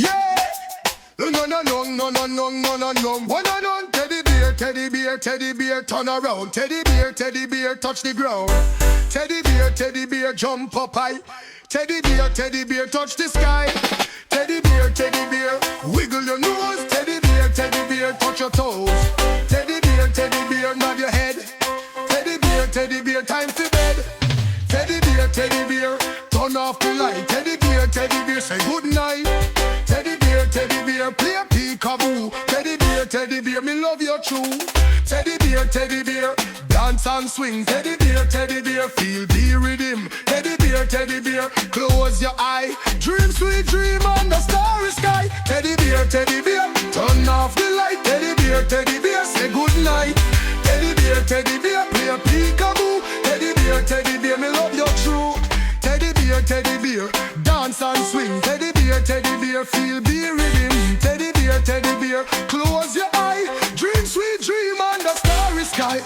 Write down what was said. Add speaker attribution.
Speaker 1: Yeah. No, no, no, no, no, no, no, no, no, no. One on one, teddy bear, teddy bear, teddy bear, turn around. Teddy bear, touch the ground. Teddy bear, jump up high. Teddy bear, touch the sky. Teddy bear, wiggle your nose. Teddy bear, touch your toes. Teddy bear, nod your head. Teddy bear, time to bed. Teddy bear, turn off the light. Teddy bear, say good night. Teddy bear, play a peekaboo. Teddy bear, me love you true. Teddy bear, dance and swing. Teddy bear, feel the rhythm. Teddy bear, close your eye. Dream sweet dream on the starry sky. Teddy bear, turn off the light. Teddy bear, say good night. Teddy bear, play a peekaboo. Teddy bear, me love you true. Teddy bear, dance and swing. Teddy bear, feel the rhythm. Teddy bear, close your eye. Dream sweet dream on the starry sky.